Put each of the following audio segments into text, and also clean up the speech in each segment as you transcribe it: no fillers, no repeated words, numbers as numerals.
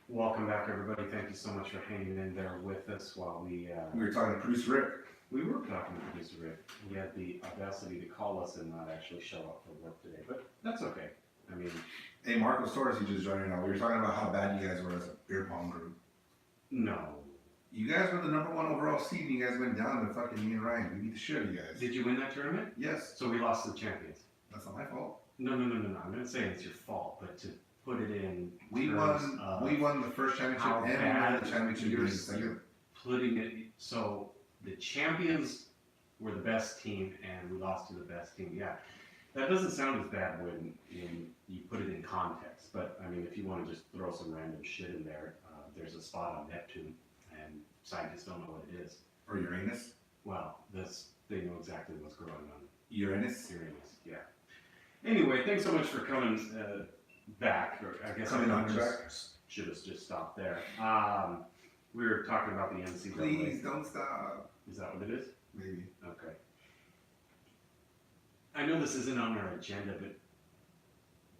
Welcome back, everybody. Thank you so much for hanging in there with us while We were talking to producer Rick. we were talking to producer Rick. He had the audacity to call us and not actually show up for work today, but that's okay. I mean, Hey, Marcos Torres, he just joined now. We were talking about how bad you guys were as a beer pong group. no. You guys were the #1 overall seed, and you guys went down to fucking me and Ryan. We beat the shit out of you guys. Did you win that tournament? Yes, So we lost to the champions. that's not my fault. No. I'm not saying it's your fault, but to put it in We terms of won the first championship how and we won bad the championship you're in the second. putting it, so the champions were the best team and we lost to the best team. Yeah, that doesn't sound as bad when you put it in context, but I mean, if you want to just throw some random shit in there, there's a spot on Neptune and scientists don't know what it is. Or Uranus. Well, they know exactly what's going on. Uranus. Uranus, yeah. Anyway, thanks so much for coming back. Or I guess Coming on just track. should have just stopped there. We were talking about the NCAA. Please don't stop. Is that what it is? Maybe. Okay. I know this isn't on our agenda, but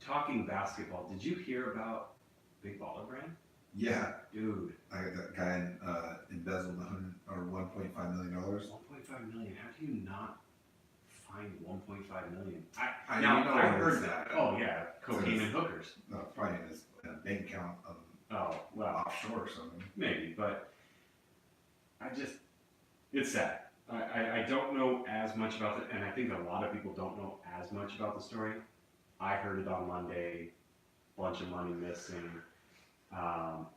talking basketball, did you hear about Big Baller Brand? Yeah, Dude, that guy embezzled $1.5 million. 1.5 million. How do you not find 1.5 million? I Now, know I heard it's that. that. Oh yeah, cocaine and hookers. No, probably in his bank account Oh well, offshore or something. maybe, but it's sad. I don't know as much about it, and I think a lot of people don't know as much about the story. I heard it on Monday, bunch of money missing.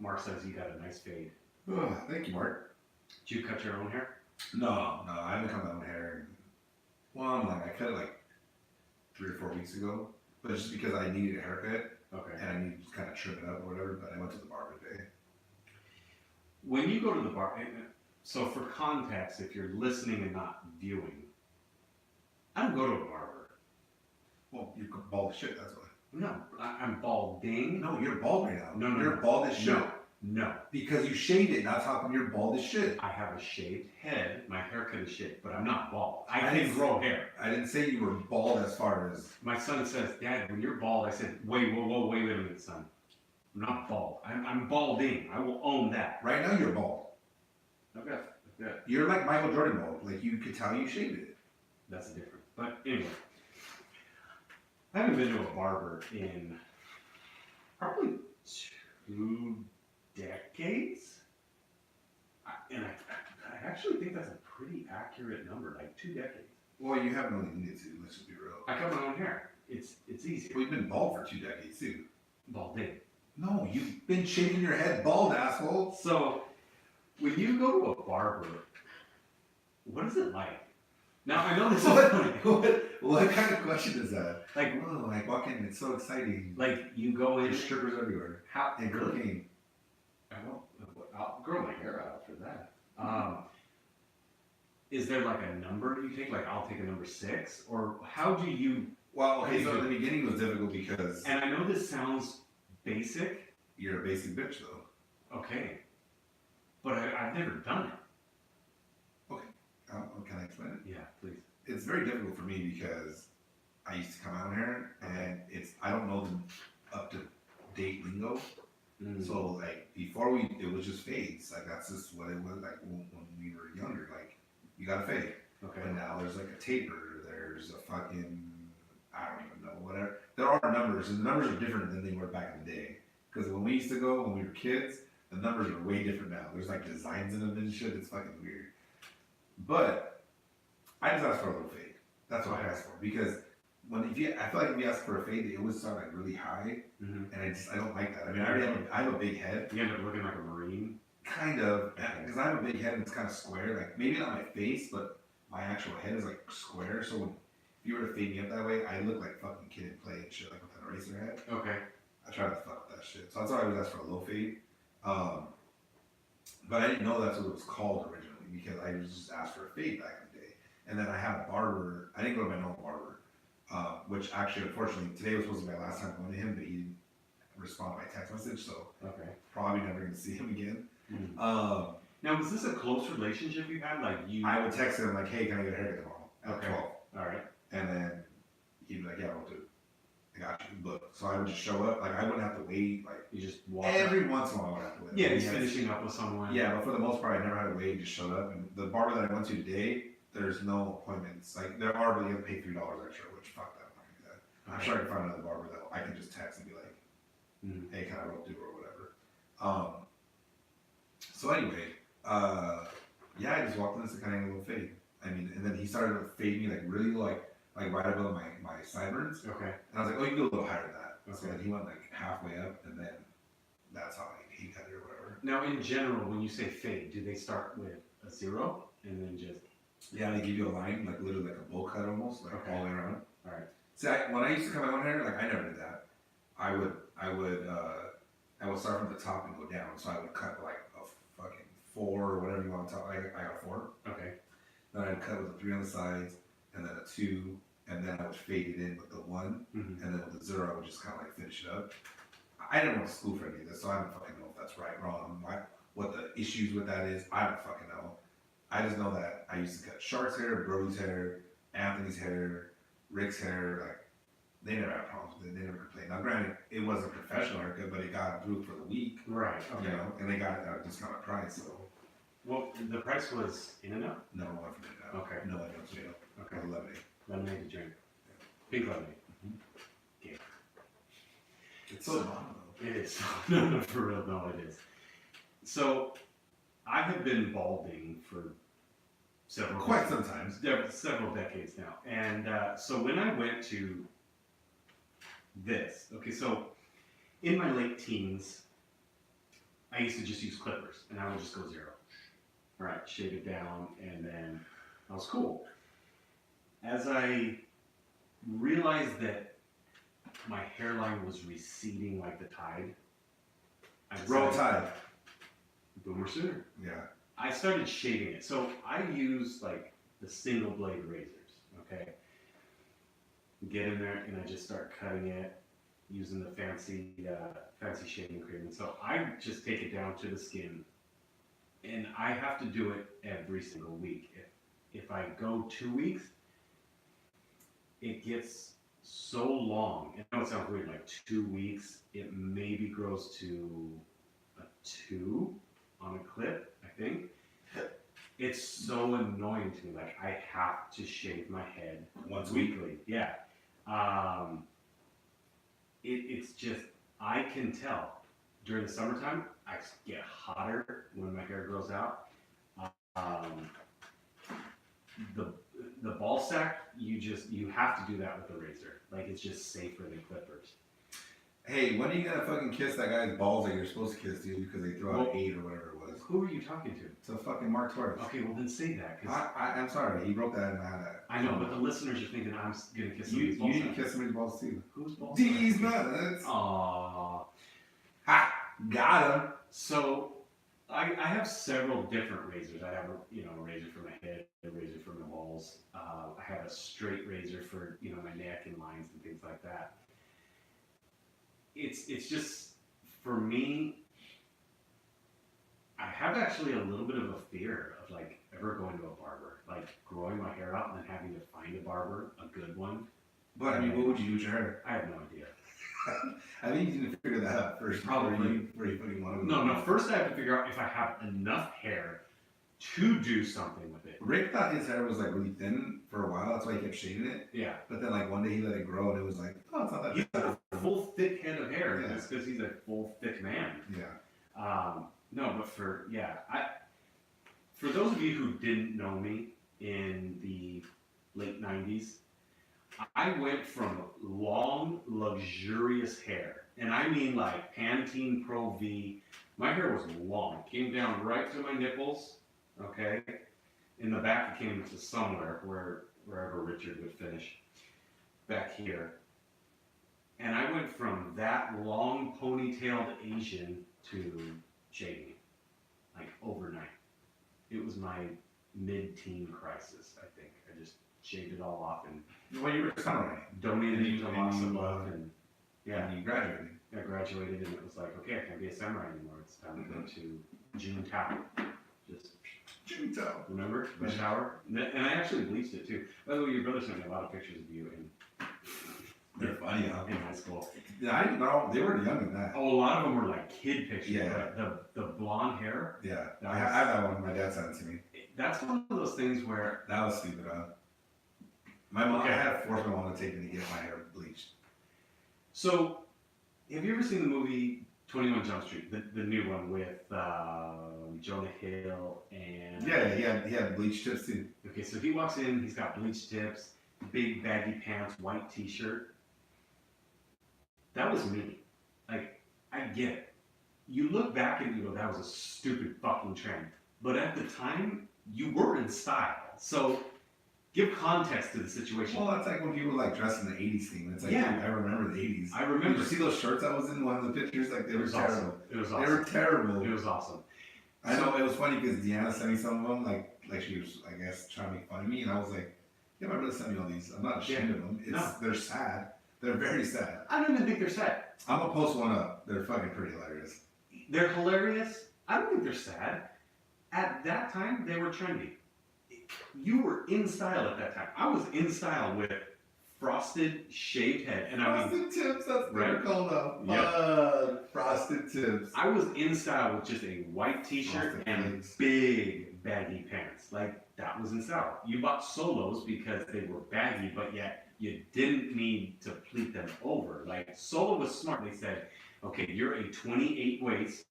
Mark says you got a nice fade. Oh, thank you, Mark. Did you cut your own hair? No, I haven't cut my own hair. I cut it like 3 or 4 weeks ago, but it's just because I needed a haircut Okay. and I needed to kind of trim it up or whatever. But I went to the barber today. When you go to the bar, so for context, if you're listening and not viewing, I don't go to a barber. Well, you're bald as shit. That's why. No, I'm balding. No, you're bald right now. No, you're bald as shit. No. Because you shaved it. That's how come you're bald as shit. I have a shaved head. My haircut is shit, but I'm not bald. I I can didn't- grow hair. I didn't say you were bald as far as. My son says, Dad, when you're bald, I said, wait a minute, son. I'm not bald. I'm balding. I will own that. Right now, you're bald. Okay. You're like Michael Jordan bald. Like you could tell you shaved it. That's the difference. But anyway, I haven't been to a barber in probably 2 decades. And I actually think that's a pretty accurate number, like 2 decades. Well, you haven't really needed to. Let's just be real. I cut my own hair. It's easy. We've been bald for 2 decades too. Balding. No, you've been shaving your head bald, asshole. So, when you go to a barber, what is it like? Now, I know this is funny. What kind of question is that? Like, Oh, like walking, it's so exciting. you go in. There's strippers everywhere. How? And cocaine. I'll grow my hair out after that. Is there like a number you take? Like, I'll take a number 6? Or how do you. Well, okay, so the beginning was difficult because And I know this sounds basic. you're a basic bitch though. Okay. But I've never done it. Can I explain it? Yeah, please. It's very difficult for me because I used to come out here and I don't know the up to date lingo. So like before it was just fades. Like that's just what it was like when we were younger. Like you got a fade. Okay. But now there's like a taper. There's a fucking I don't even know whatever. There are numbers and the numbers are different than they were back in the day. Because when we used to go when we were kids, the numbers are way different now. There's like designs in them and shit. It's fucking weird. But I just asked for a little fade. That's what I asked for because I feel like if you ask for a fade, it would sound like really high, and I don't like that. I mean, I have a big head. You end up looking like a Marine. Kind of, because I have a big head and it's kind of square. Like maybe not my face, but my actual head is like square. So if you were to fade me up that way, I look like fucking Kid and Play and shit, like with an eraser head. Okay. I try to fuck with that shit. So that's why I always ask for a low fade. But I didn't know that's what it was called originally because I was just asked for a fade back in the day. And then I had a barber. I didn't go to my normal barber, which actually, unfortunately, today was supposed to be my last time going to him, but he didn't respond to my text message, so Okay. probably never going to see him again. Now, was this a close relationship you had? Like you? I would text him like, "Hey, can I get a haircut tomorrow at Okay. 12?" All right. So I would just show up. Like I wouldn't have to wait. Like You just walk every once in a while I would have to wait. Yeah, Like, he's yes. finishing up with someone. Yeah, but for the most part, I never had to wait. Just showed up. And the barber that I went to today, there's no appointments. Like there are, but you have to pay $3 extra. Which fuck that. I'm not gonna do that. I'm sure I can find another barber that I can just text and be like, hey, can I roll through or whatever. So anyway, yeah, I just walked in this kind of a little fade. I mean, and then he started to fade me like really like right above my sideburns. Okay. And I was like, oh, you can go a little higher than that. Okay. So then he went like halfway up, and then that's how he cut it or whatever. Now, in general, when you say fade, do they start with a 0 and then just? Yeah, they give you a line, like literally like a bowl cut almost, like Okay. all the way around. All right. See, when I used to cut my own hair, like I never did that. I would start from the top and go down. So I would cut like a fucking 4 or whatever you want to tell. I got a 4. Okay. Then I'd cut with a 3 on the sides, and then a 2, and then I would fade it in with the 1, Mm-hmm. and then with the 0, I would just kind of like finish it up. I didn't went to school for any of this, so I don't fucking know if that's right, wrong, what the issues with that is. I don't fucking know. I just know that I used to cut Shark's hair, Brody's hair, Anthony's hair, Rick's hair. Like they never had problems with it. They never complained. Now, granted, it wasn't a professional haircut, but it got approved for the week. Right. Okay. You know, and they got it at a discounted price. So Well, the price was in and out. no, I forget that. Okay. No, I don't know. Okay. I love it. Lemonade to drink. Pink lemonade. It's so long though. It is. No, for real. No, it is. So, I have been balding for Quite sometimes. several decades now, and so when I went to this, okay, so in my late teens, I used to just use clippers, and I would just go 0. All right, shave it down, and then I was cool. As I realized that my hairline was receding like the tide, I Roll decided- Tide. Boomer Sooner. Yeah. I started shaving it. So I use like the single blade razors, okay? Get in there and I just start cutting it using the fancy shaving cream. And so I just take it down to the skin, and I have to do it every single week. If I go 2 weeks, it gets so long. I know it sounds weird, like 2 weeks, it maybe grows to a 2 on a clip, I think. It's so annoying to me. Like I have to shave my head Once a week. weekly. Yeah. It's just I can tell during the summertime I get hotter when my hair grows out. The ball sack, you have to do that with a razor. Like it's just safer than clippers. Hey, when are you gonna fucking kiss that guy's balls that you're supposed to kiss, dude? Because they threw out Well, 8 or whatever it was. Who are you talking to? So fucking Mark Torres. Okay, well then say that. 'Cause I'm sorry, he broke that in my. I know, but the listeners are thinking I'm gonna kiss You somebody's balls. need to kiss somebody's balls too. Whose balls? These nuts. Aww. Ha! Got him. So I have several different razors. I have a razor for my head, a razor for my balls. I have a straight razor for my neck and lines and things like that. It's just for me. I have actually a little bit of a fear of like ever going to a barber, like growing my hair out and then having to find a barber, a good one. But I mean, what would you do with your hair? I have no idea. I think you need to figure that out first. Probably. Before you fucking want to. No. First, I have to figure out if I have enough hair to do something with it. Rick thought his hair was like really thin for a while. That's why he kept shaving it. Yeah. But then like one day he let it grow and it was like, oh, it's not that He's bad. got a full, thick head of hair. Yeah. It's because he's a full, thick man. Yeah. No, but for those of you who didn't know me in the late 90s, I went from long, luxurious hair, and I mean like Pantene Pro V. My hair was long. It came down right to my nipples, okay? In the back, it came to somewhere, wherever Richard would finish, back here. And I went from that long, ponytailed Asian to shaving, like overnight. It was my mid-teen crisis, I think. I just shaved it all off and Well, you were samurai. donated it to And Lost you, of Love, and yeah, And you graduated. I graduated, and it was like, okay, I can't be a samurai anymore. It's time to go to Juntao. Just Junto. remember the shower, and I actually bleached it too. By the way, your brother sent me a lot of pictures of you, and They're funny, huh? in high school. Yeah, I didn't know they were younger than that. Oh, a lot of them were like kid pictures. Yeah. But the blonde hair. Yeah, That I was- have that one. My dad sent it to me. That's one of those things where That was stupid, huh? My mom, Okay. I had to force my mom to take me to get my hair bleached. So, have you ever seen the movie 21 Jump Street, the new one with Jonah Hill and... Yeah, he had bleached tips too. Okay, so he walks in, he's got bleached tips, big baggy pants, white t-shirt. That was me. Like, I get it. You look back and you go, that was a stupid fucking trend. But at the time, you were in style. So, give context to the situation. Well, that's like when people like dress in the '80s theme. It's like, Yeah. dude, I remember the '80s. I Did remember. you see those shirts I was in one of the pictures? Like they It were was terrible. awesome. It was They awesome. were terrible. It was awesome. I know it was funny because Deanna sent me some of them. Like she was, I guess, trying to make fun of me, and I was like, yeah, my brother sent me all these. I'm not ashamed of them. They're sad. They're very sad. I don't even think they're sad. I'm gonna post one up. They're fucking pretty hilarious. They're hilarious. I don't think they're sad. At that time, they were trendy. You were in style at that time. I was in style with frosted shaved head, and I mean, Frosted tips. That's what they're Right. called up. Yep. Frosted tips. I was in style with just a white t-shirt Frosted and Flakes. big baggy pants. Like that was in style. You bought solos because they were baggy, but yet you didn't need to pleat them over. Like Solo was smart. They said, okay, you're a 28 waist,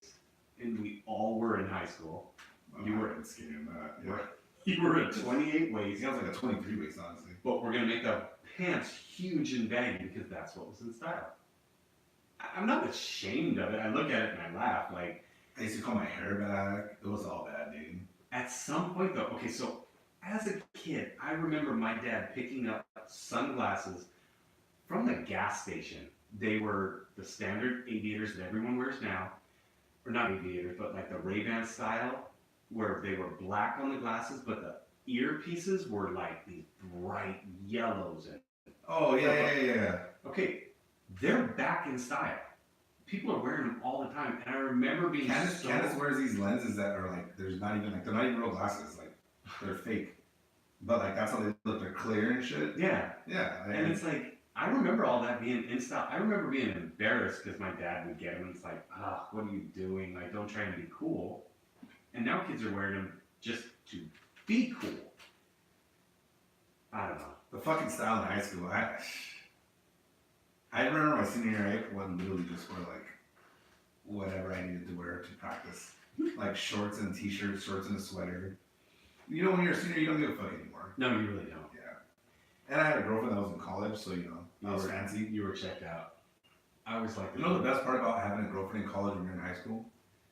and we all were in high school. You were- skinny in that. Yeah. Right. You were a 28 He waist, sounds like a 23 waist, honestly. but we're gonna make the pants huge and baggy because that's what was in style. I'm not ashamed of it. I look at it and I laugh. Like I used to call my hair back. It was all bad, dude. at some point though, okay, so as a kid, I remember my dad picking up sunglasses from the gas station. They were the standard aviators that everyone wears now, or not aviators, but like the Ray-Ban style, where they were black on the glasses, but the earpieces were like these bright yellows. And Oh, yeah. okay, they're back in style. People are wearing them all the time, and I remember being Candace wears these lenses that are like, there's not even, like, they're not even real glasses. Like, they're fake. But, like, that's how they look. They're clear and shit. yeah. Yeah. And it's like, I remember all that being in style. I remember being embarrassed because my dad would get them. It's like, what are you doing? Like, don't try and be cool. And now kids are wearing them just to be cool. I don't know. the fucking style in high school. I remember my senior year, I would literally just wear, like, whatever I needed to wear to practice. Like, shorts and t-shirts, shorts and a sweater. You know, when you're a senior, you don't give a fuck anymore. No, you really don't. Yeah. And I had a girlfriend that was in college, so, you know, I was fancy. You were checked out. I was like, You know the best part about having a girlfriend in college when you're in high school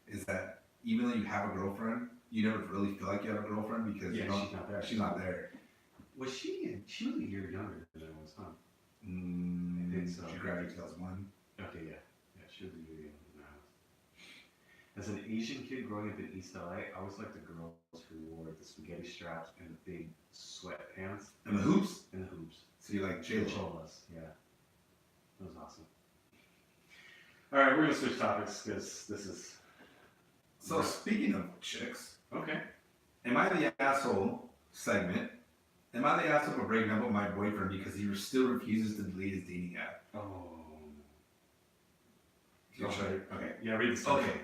is that even though you have a girlfriend, you never really feel like you have a girlfriend because yeah, you know, she's not there. she's not there. Was she? She was a year younger than I was, huh? Mm, I think so. She graduated 2001. Okay, yeah. Yeah, she was a year younger than I was. As an Asian kid growing up in East LA, I always liked the girls who wore the spaghetti straps and the big sweatpants And the hoops. and the hoops. So you like The J-Lo. cholas, yeah. That was awesome. All right, we're gonna switch topics because this is So speaking of chicks, okay. am I the asshole segment? Am I the asshole for breaking up with my boyfriend because he still refuses to delete his dating app? Oh. I'll show you. Okay. Yeah, read the story. Okay.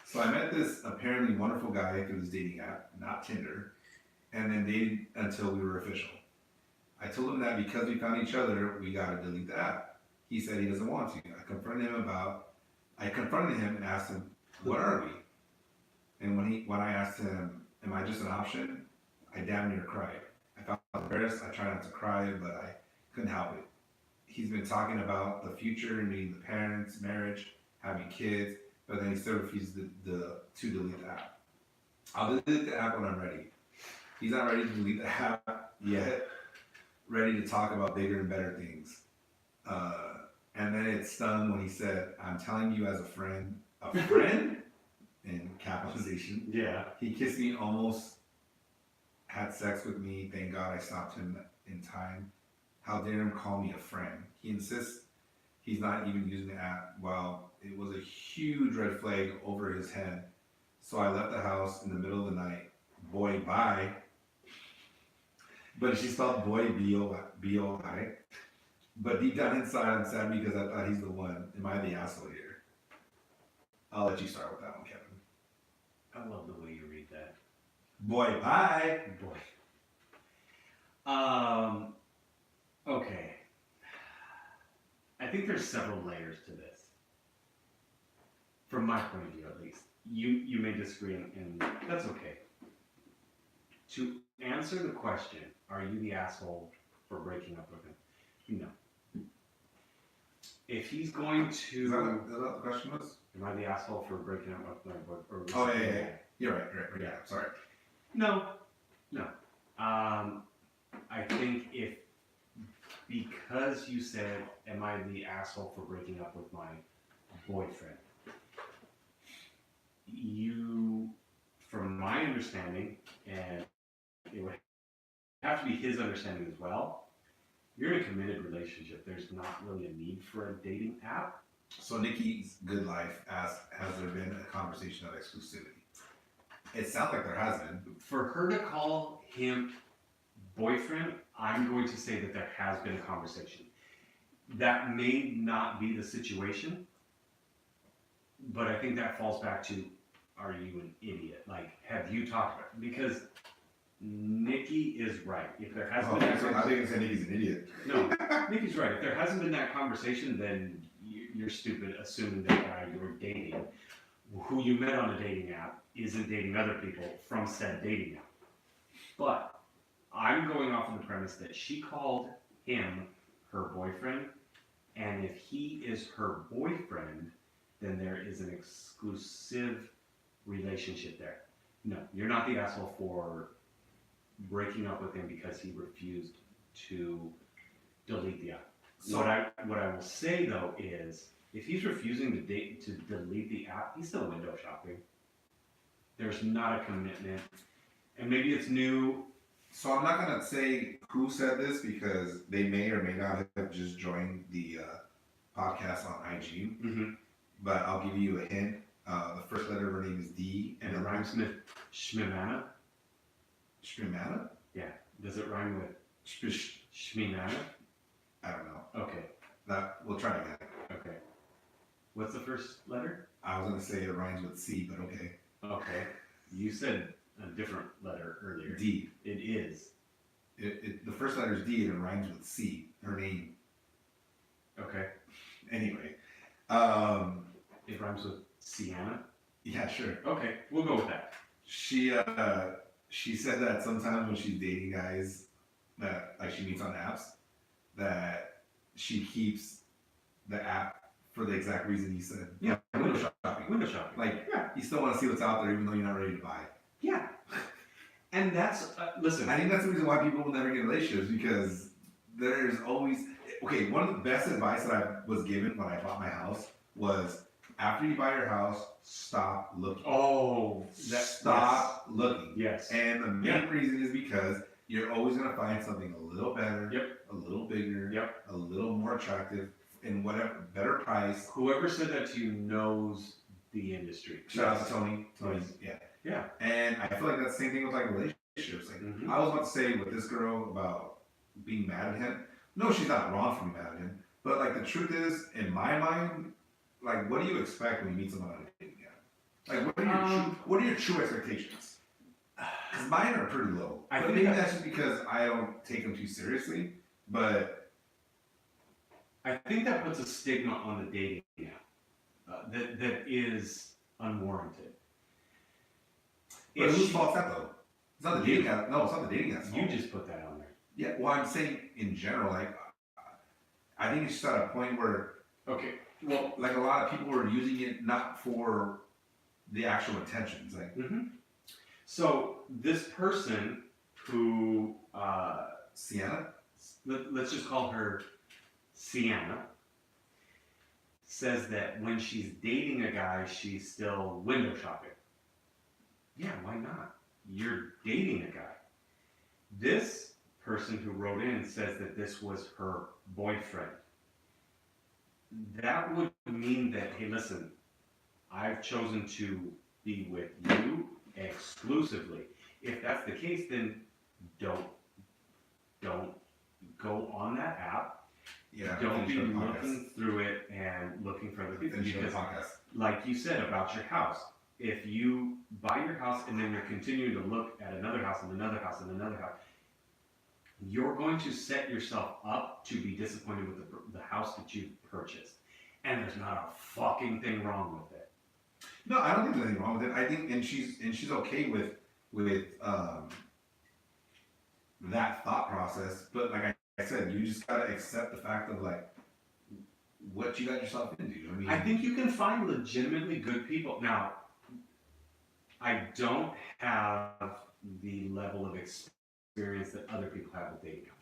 So I met this apparently wonderful guy through this dating app, not Tinder, and then dated until we were official. I told him that because we found each other, we gotta delete the app. He said he doesn't want to. I confronted him and asked him, "What are we?" And when I asked him, "Am I just an option?" I damn near cried. I felt embarrassed. I tried not to cry, but I couldn't help it. He's been talking about the future, meeting the parents, marriage, having kids, but then he still refuses to delete the app. I'll delete the app when I'm ready. He's not ready to delete the app yet. Ready to talk about bigger and better things. And then it stung when he said, "I'm telling you as a friend," in capitalization. Yeah. He kissed me, almost had sex with me. Thank God I stopped him in time. How dare him call me a friend? He insists he's not even using the app. Well, it was a huge red flag over his head. So I left the house in the middle of the night. Boy, bye. But she spelled boy, B-O-I. But deep down inside, I'm sad because I thought he's the one. Am I the asshole here? I'll let you start with that one, Kevin. I love the way you read that. Boy, bye. Boy. Okay. I think there's several layers to this. From my point of view, at least. You may disagree, and that's okay. To answer the question, are you the asshole for breaking up with him? No. If he's going to... Is that what the question was? Am I the asshole for breaking up with my boyfriend? Oh, yeah. You're right. Yeah, sorry. No. I think because you said, am I the asshole for breaking up with my boyfriend? You, from my understanding, and it would have to be his understanding as well, you're in a committed relationship. There's not really a need for a dating app. So Nikki's Good Life asked, has there been a conversation of exclusivity? It sounds like there has been. For her to call him boyfriend, I'm going to say that there has been a conversation. That may not be the situation, but I think that falls back to, are you an idiot? Like, have you talked about it? Because Nikki is right. If there hasn't been that I think it's Nikki's an idiot. No, Nikki's right. If there hasn't been that conversation, then you're stupid assuming that guy you're dating, who you met on a dating app, isn't dating other people from said dating app. But I'm going off of the premise that she called him her boyfriend, and if he is her boyfriend, then there is an exclusive relationship there. No, you're not the asshole for breaking up with him because he refused to delete the app. So, What I will say though is, if he's refusing to delete the app, he's still window shopping. There's not a commitment, and maybe it's new. so I'm not gonna say who said this because they may or may not have just joined the podcast on IG. Mm-hmm. But I'll give you a hint. The first letter of her name is D, And it rhymes with Shmimana. Shmimana? Yeah. Does it rhyme with Shmimana? I don't know. Okay. We'll try again. Okay. What's the first letter? I was gonna say it rhymes with C, but okay. Okay. You said a different letter earlier. D. It is. The first letter is D and it rhymes with C. Her name. Okay. Anyway. It rhymes with Sienna. Yeah, sure. Okay, we'll go with that. She said that sometimes when she's dating guys that like she meets on apps, that she keeps the app for the exact reason you said. Yeah, Window shopping. Window shopping. Like, yeah, you still want to see what's out there even though you're not ready to buy. yeah. And that's listen. I think that's the reason why people will never get relationships because there's always okay. One of the best advice that I was given when I bought my house was after you buy your house, stop looking. Oh, stop looking. Yes. And the main reason is because you're always going to find something a little better, Yep. a little bigger, Yep. a little more attractive, in whatever better price. Whoever said that to you knows the industry. Shout out to Tony. Tony, Yes. yeah. Yeah. And I feel like that's the same thing with like relationships. Like Mhm. I was about to say with this girl about being mad at him. No, she's not wrong for being mad at him. But like the truth is, in my mind, like what do you expect when you meet someone on a dating app? Like what are your true expectations? Because mine are pretty low. I But think maybe that- that's just because I don't take them too seriously. But I think that puts a stigma on the dating app that is unwarranted. whose If fault is that though? It's not the dating app. No, it's not the dating app's you fault. just put that on there. Yeah, well, I'm saying in general, like, I think it's just at a point where, Okay. Well. like, a lot of people were using it not for the actual intentions. Like, So this person who Sienna? let's just call her Sienna, says that when she's dating a guy, she's still window shopping. Yeah, why not? You're dating a guy. This person who wrote in says that this was her boyfriend. That would mean that, hey, listen, I've chosen to be with you exclusively. If that's the case, then don't go on that app Yeah. Don't be finish the looking through it and looking for other podcast. people. Finish the Because, podcast. like you said about your house, if you buy your house and then you're continuing to look at another house and another house and another house, you're going to set yourself up to be disappointed with the house that you've purchased. And there's not a fucking thing wrong with it. No, I don't think there's anything wrong with it. I think, and she's okay with that thought process. But like I said, you just gotta accept the fact of like what you got yourself into. I mean, I think you can find legitimately good people. Now, I don't have the level of experience that other people have with dating apps.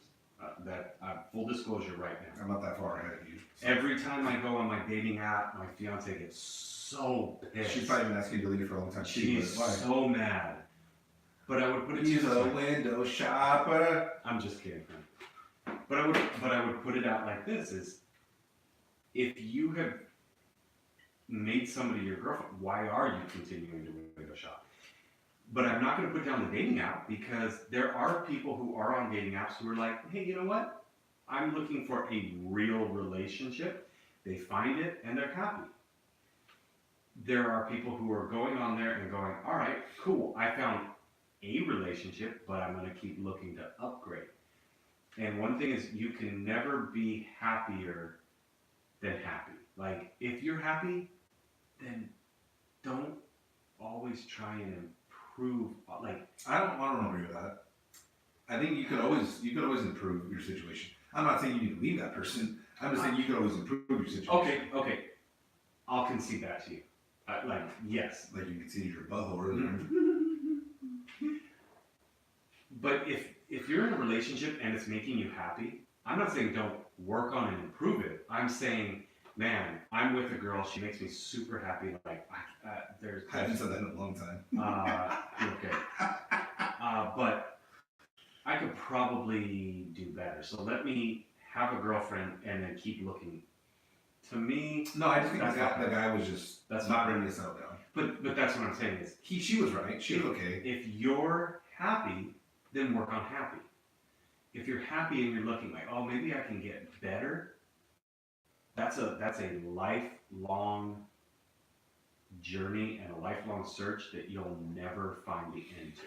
Full disclosure right now. I'm not that far ahead of you. So. Every time I go on my dating app, my fiance gets so pissed. She's probably been asking you to delete it for a long time. She's so mad. But I would put it to He's you a this way. window shopper. I'm just kidding, friend. But I would put it out like this: is if you have made somebody your girlfriend, why are you continuing to window shop? But I'm not going to put down the dating app because there are people who are on dating apps who are like, hey, you know what? I'm looking for a real relationship. They find it and they're happy. There are people who are going on there and going, all right, cool. I found a relationship, but I'm going to keep looking to upgrade. And one thing is you can never be happier than happy. Like, if you're happy, then don't always try and improve. Like, I don't agree with that. I think you could always improve your situation. I'm not saying you need to leave that person. I'm just saying you could always improve your situation. okay, I'll concede that to you. Like, yes. Like you conceded your butthole earlier. But if you're in a relationship and it's making you happy, I'm not saying don't work on and improve it. I'm saying, man, I'm with a girl. She makes me super happy. Like, I haven't said that in a long time. Okay. But I could probably do better. So let me have a girlfriend and then keep looking. To me, No, I just think That's the guy was just That's not not- ready to settle down. but that's what I'm saying is, She was right. She was okay. if you're happy, then work on happy. If you're happy and you're looking like, oh, maybe I can get better, that's a lifelong journey and a lifelong search that you'll never find the end to.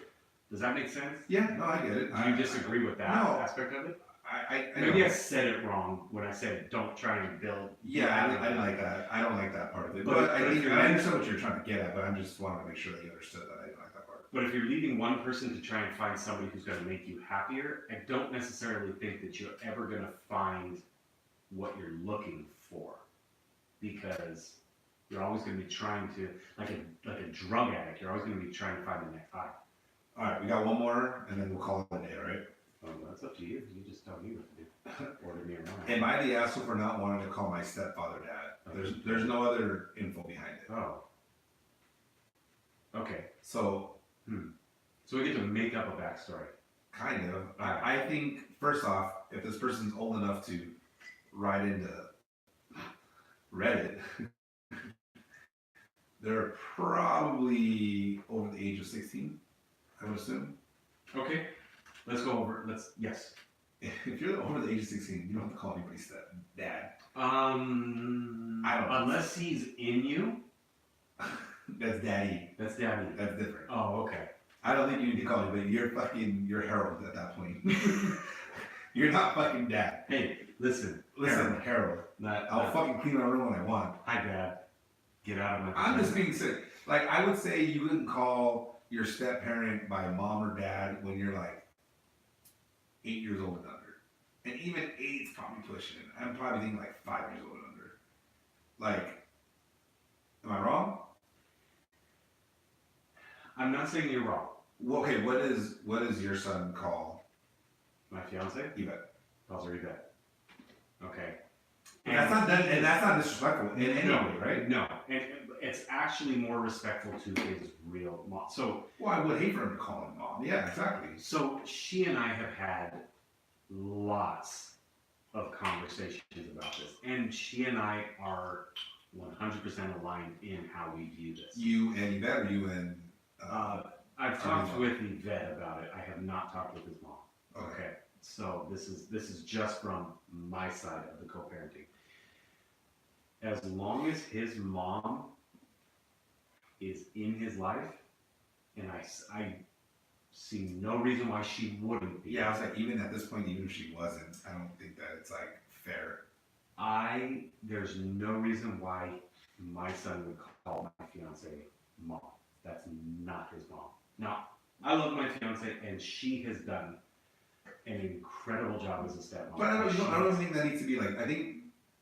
Does that make sense? Yeah, no, I get it. Do you disagree with that No. aspect of it? I Maybe know. I said it wrong when I said don't try and build. Yeah, I didn't like that. I don't like that part of it. But But if I think you're I in- understand what you're trying to get at. But I just wanted to make sure that you understood that I didn't like that part. But if you're leaving one person to try and find somebody who's going to make you happier, I don't necessarily think that you're ever going to find what you're looking for, because you're always going to be trying to, like a drug addict, you're always going to be trying to find the next high. All right, we got one more, and then we'll call it a day. All right. Oh, well, that's up to you. You just tell me what to do. Order me around. Am I the asshole for not wanting to call my stepfather dad? There's no other info behind it. Oh. Okay. So So we get to make up a backstory. kind of. I think first off, if this person's old enough to write into Reddit, they're probably over the age of 16. I would assume. Okay. Let's go over. Yes. If you're over the age of 16, you don't have to call anybody dad. I don't know. Unless he's in you, That's daddy. that's daddy. That's different. Oh, okay. I don't think you need to call anybody. You're Harold at that point. You're not fucking dad. Hey, listen. Listen, Harold. I'll fucking clean my room when I want. Hi, Dad. Get out of my. I'm just being sick. Like, I would say you wouldn't call your step parent by mom or dad when you're like 8 years old and under. And even 8's probably pushing it. I'm probably thinking like 5 years old and under. Like, am I wrong? I'm not saying you're wrong. Well, okay, what is your son call My fiance Yvette? calls her Yvette. Okay. And that's not disrespectful in any way, right? No, and it's actually more respectful to his real mom. So, Well, I would hate for him to call him mom. Yeah, exactly. so she and I have had lots of conversations about this, and she and I are 100% aligned in how we view this. You and Yvette, or you and I've talked with Yvette about it. I have not talked with his mom. Okay. So this is just from my side of the co-parenting. As long as his mom is in his life, and I see no reason why she wouldn't be. Yeah, I was like, even at this point, even if she wasn't, I don't think that it's like fair. There's no reason why my son would call my fiance mom. That's not his mom. Now, I love my fiance, and she has done an incredible job as a stepmom. But I don't think that needs to be like. I think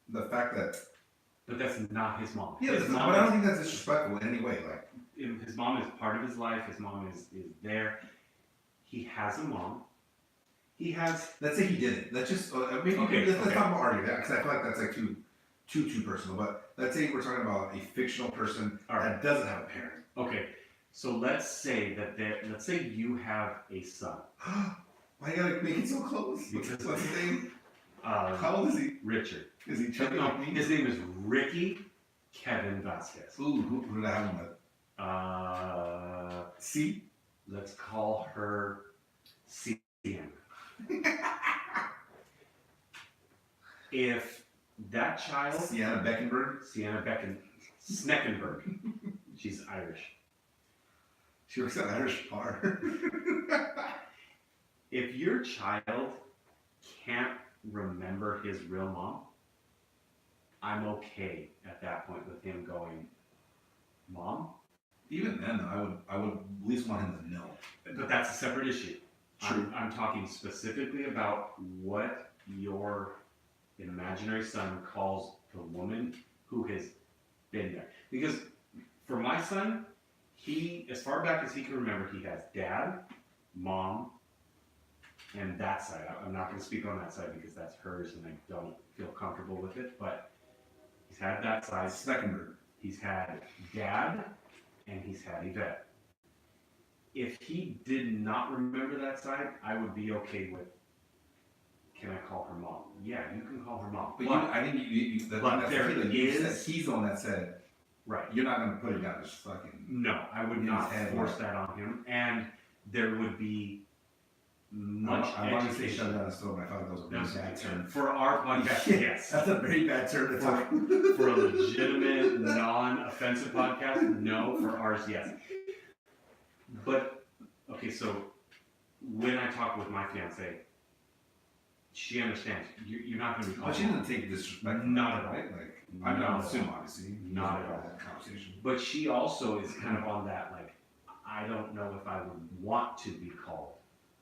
the fact that. But that's not his mom. Yeah, His but mom I don't think that's disrespectful in any way. Like, his mom is part of his life. His mom is there. He has a mom. He has. let's say he didn't. Let's just maybe let's talk about arguing that because I feel like that's like too personal. But let's say we're talking about a fictional person that doesn't have a parent. Okay, so let's say let's say you have a son. Why you gotta make it so close? Because What's his name? How old is he? Richard. Is he chubby No, like me? his name is Ricky Kevin Vasquez. Ooh, who did I have him with? C? Let's call her Sienna. If that child, Sienna Beckenberg? Sneckenberg, she's Irish. She works at Irish Bar. If your child can't remember his real mom, I'm okay at that point with him going, Mom? Even then, though, I would at least want him to know. But that's a separate issue. True. I'm talking specifically about what your imaginary son calls the woman who has been there. Because for my son, as far back as he can remember, he has dad, mom, and that side. I'm not going to speak on that side because that's hers and I don't feel comfortable with it, but he's had that side. Sneckenberg. He's had dad, and he's had Yvette. If he did not remember that side, I would be okay with, can I call her mom? Yeah, you can call her mom. But I think he's the one that said, right. You're not going to put it down as fucking. No, I would not force that on him. And there would be much I want to say education. shut down the store, but I thought that was a really bad term. For our podcast, yes. That's a very bad term to talk. For a legitimate, non-offensive podcast, no. For ours, yes. But, okay, so when I talk with my fiance, she understands. You're not going to be called. But she doesn't take disrespect. Not at all. Right? Like, I don't assume, obviously. Not at all. That conversation. But she also is kind of on that, like, I don't know if I would want to be called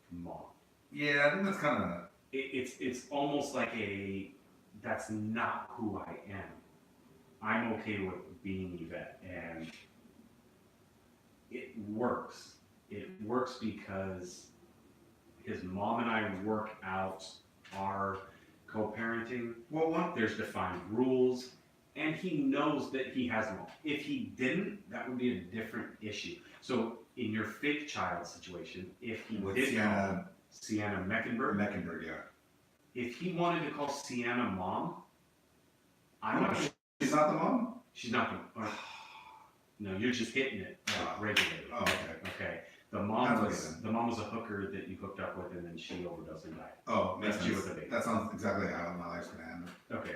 mom. Yeah, I think that's kind of. It's almost like that's not who I am. I'm okay with being Yvette, and it works. It works because his mom and I work out our co-parenting. Well, there's defined rules, and he knows that he has them all. If he didn't, that would be a different issue. So in your fake child situation, if he did call Sienna Meckenberg, yeah. If he wanted to call Sienna mom, I'm not. She's not the mom? She's not the. No, you're just hitting it regularly. Oh, okay. Okay. The mom was a hooker that you hooked up with, and then she overdosed and died. Oh, makes sense. With a baby. That sounds exactly how my life's gonna end. Okay.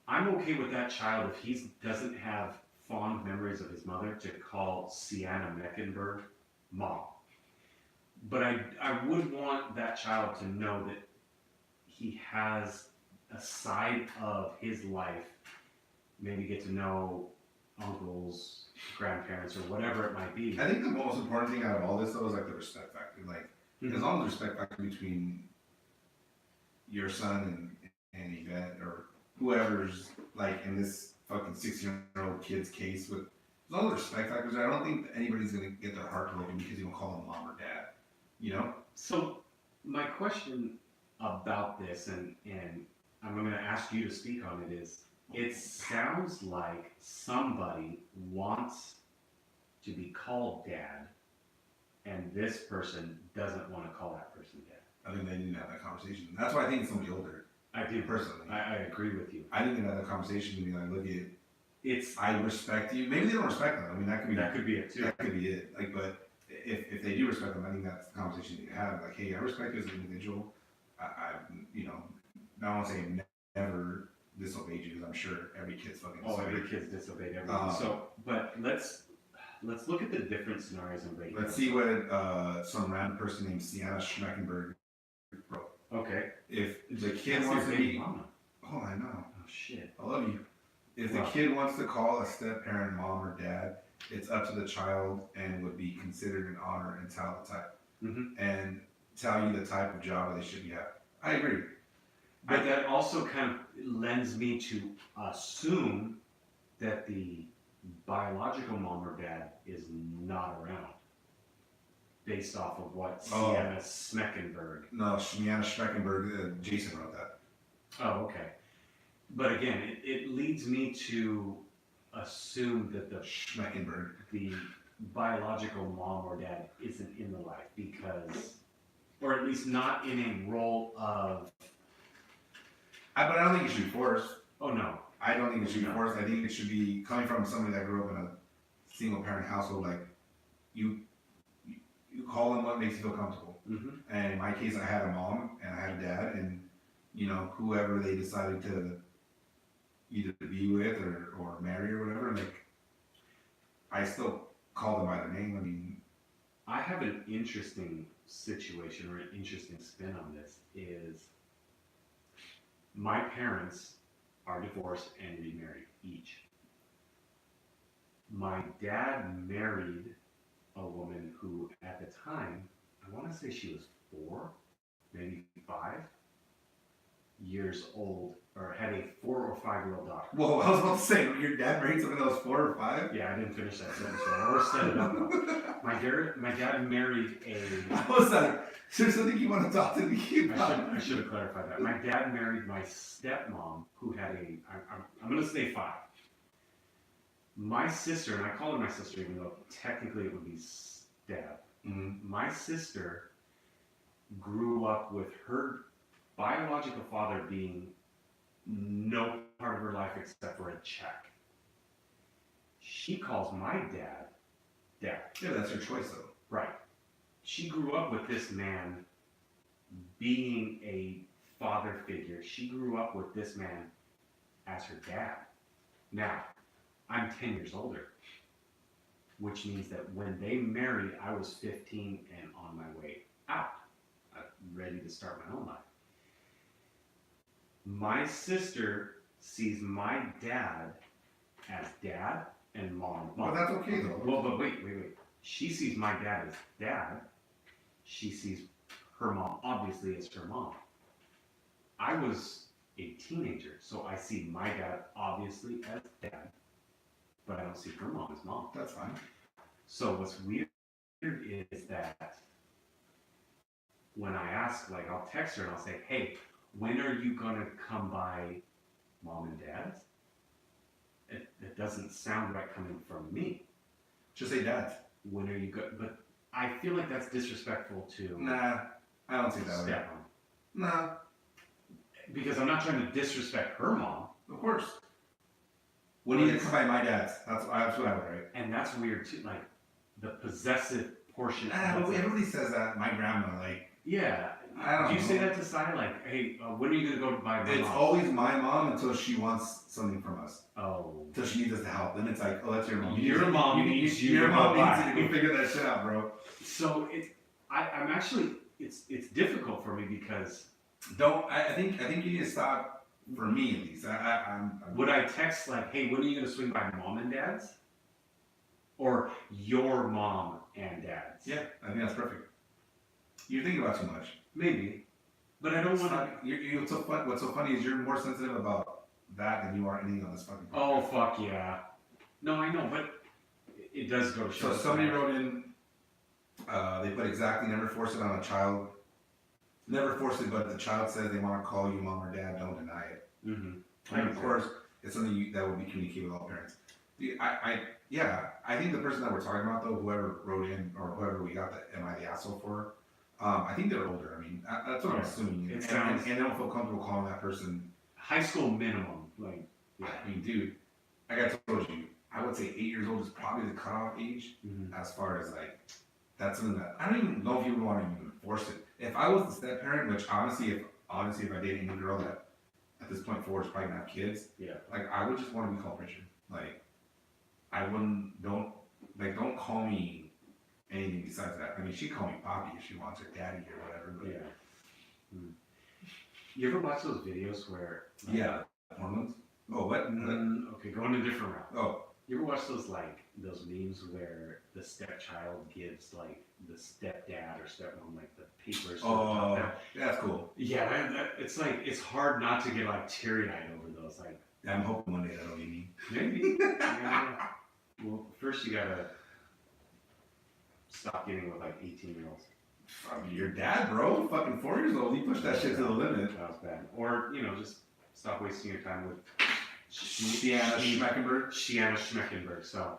I'm okay with that child if he doesn't have fond memories of his mother to call Sienna Meckenberg mom. But I would want that child to know that he has a side of his life, maybe get to know uncles, grandparents, or whatever it might be. I think the most important thing out of all this though is like the respect factor. Like as long as the respect factor between your son and Yvette or whoever's like in this fucking 16-year-old kid's case with as long as the respect factors, I don't think anybody's gonna get their heart broken because you don't call them mom or dad. You know? So my question about this, and I'm going to ask you to speak on it, is it sounds like somebody wants to be called dad, and this person doesn't want to call that person dad. I think they need to have that conversation. That's why I think it's somebody older. I do personally. I agree with you. I think they have that conversation to be like, look at, I respect you. Maybe they don't respect them. I mean, that could be it too. That could be it. Like, but if they do respect them, I think that's the conversation that you have. Like, hey, I respect you as an individual. you know, I won't say never disobeyed you because I'm sure every kid's fucking Oh, disobeyed. every kid's disobeyed everything. So, but let's look at the different scenarios and break. Let's see what some random person named Sienna Schmeckenberg wrote. Okay. If the kid That's wants your to baby be, mama. oh, I know, Oh shit. I love you. If the Wow. kid wants to call a step parent mom or dad, it's up to the child and would be considered an honor and tell the type and tell you the type of job they should be having. I agree. But that also kind of lends me to assume that the biological mom or dad is not around, based off of what Sienna Schmeckenberg. No, Sienna Schmeckenberg, Jason wrote that. Oh, okay. But again, it leads me to assume that Schmeckenberg. the biological mom or dad isn't in the life because, or at least not in a role of. But I don't think it should be forced. Oh no. I don't think it should be forced. I think it should be coming from somebody that grew up in a single parent household. Like you call them what makes you feel comfortable. And in my case, I had a mom and I had a dad, and you know, whoever they decided to either be with or marry or whatever, like I still call them by their name. I mean, I have an interesting situation or an interesting spin on this is my parents are divorced and remarried each. My dad married a woman who at the time, I want to say she was 4, maybe 5 years old, or had a 4 or 5-year-old daughter. well, I was about to say, your dad married someone that was 4 or 5? Yeah, I didn't finish that sentence, so I already set it up. My dad married a. I was like, is there something you want to talk to me about? I should have clarified that. My dad married my stepmom, who had I'm going to say 5. My sister, and I call her my sister, even though technically it would be step. My sister grew up with her biological father being no part of her life except for a check. She calls my dad. Yeah, that's your choice though. Right. She grew up with this man being a father figure. She grew up with this man as her dad. Now, I'm 10 years older, which means that when they married, I was 15 and on my way out, ready to start my own life. My sister sees my dad as dad and mom. Well, that's okay though. Well, but wait. She sees my dad as dad. She sees her mom obviously as her mom. I was a teenager, so I see my dad obviously as dad, but I don't see her mom as mom. That's fine. So what's weird is that when I ask, like, I'll text her and I'll say, hey, when are you gonna come by mom and dad's? It doesn't sound right coming from me. Just say dad. When are you but I feel like that's disrespectful to Nah, I don't see it that way. stepmom. Nah, Because I'm not trying to disrespect her mom. of course. When are you gonna come by my dad's? That's what I would write. And that's weird too, like the possessive portion. But everybody says that. My grandma, like, Yeah. I don't Do you know. say that to Sai? Like, hey, when are you gonna go buy my It's mom? always my mom until she wants something from us. Oh. Until she needs us to help. Then it's like, oh, that's your mom. Your mom needs you Your to mom go needs by. you to go figure that shit out, bro. So I'm actually it's difficult for me because I think you need to stop. For me, at least, I'm would I text like, hey, when are you gonna swing by mom and dad's? Or your mom and dad's? Yeah, I think that's perfect. You're thinking about too much. Maybe. But I don't want to. What's so funny is you're more sensitive about that than you are anything on this fucking podcast. Oh fuck yeah. No, I know, but it does go to show. So somebody wrote in, they put exactly, never force it on a child. Never force it, but if the child says they want to call you mom or dad, don't deny it. Mm-hmm. And of course, it's something that will be communicated with all parents. I think the person that we're talking about though, whoever wrote in or whoever we got the "Am I the asshole for?" I think they're older. I mean, that's what I'm assuming. It And sounds- they don't feel comfortable calling that person. High school minimum, like yeah. I mean, dude, like I told you, I would say 8 years old is probably the cutoff age Mm-hmm. as far as like, that's something that, I don't even know if you would want to even force it. If I was the step parent, which honestly, if honestly, if I date any girl that at this point forward is probably gonna have kids, Yeah. like I would just want to be called Richard. Like I wouldn't don't call me anything besides that. I mean, she'd call me Poppy if she wants, or Daddy or whatever. But Yeah. You ever watch those videos where? yeah, hormones. Oh, what? Okay, going a different route. Oh, You ever watch those memes where the stepchild gives like the stepdad or stepmom like the papers? oh, that's cool. Yeah, it's like it's hard not to get like teary eyed over those. Like I'm hoping one day that'll be me. maybe. Yeah. Well, first you gotta stop getting with like 18-year-olds. I mean, your dad, bro, fucking 4 years old. He pushed that shit to the limit. That was bad. Or just stop wasting your time with Sienna Schmeckenberg. So,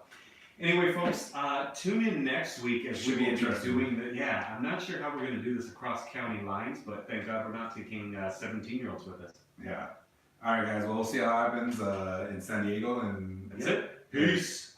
anyway, folks, tune in next week as Should we be will be interesting. doing the. Yeah, I'm not sure how we're going to do this across county lines, but thank God we're not taking 17-year-olds with us. Yeah. All right, guys. Well, we'll see how it happens in San Diego, and That's it. Peace.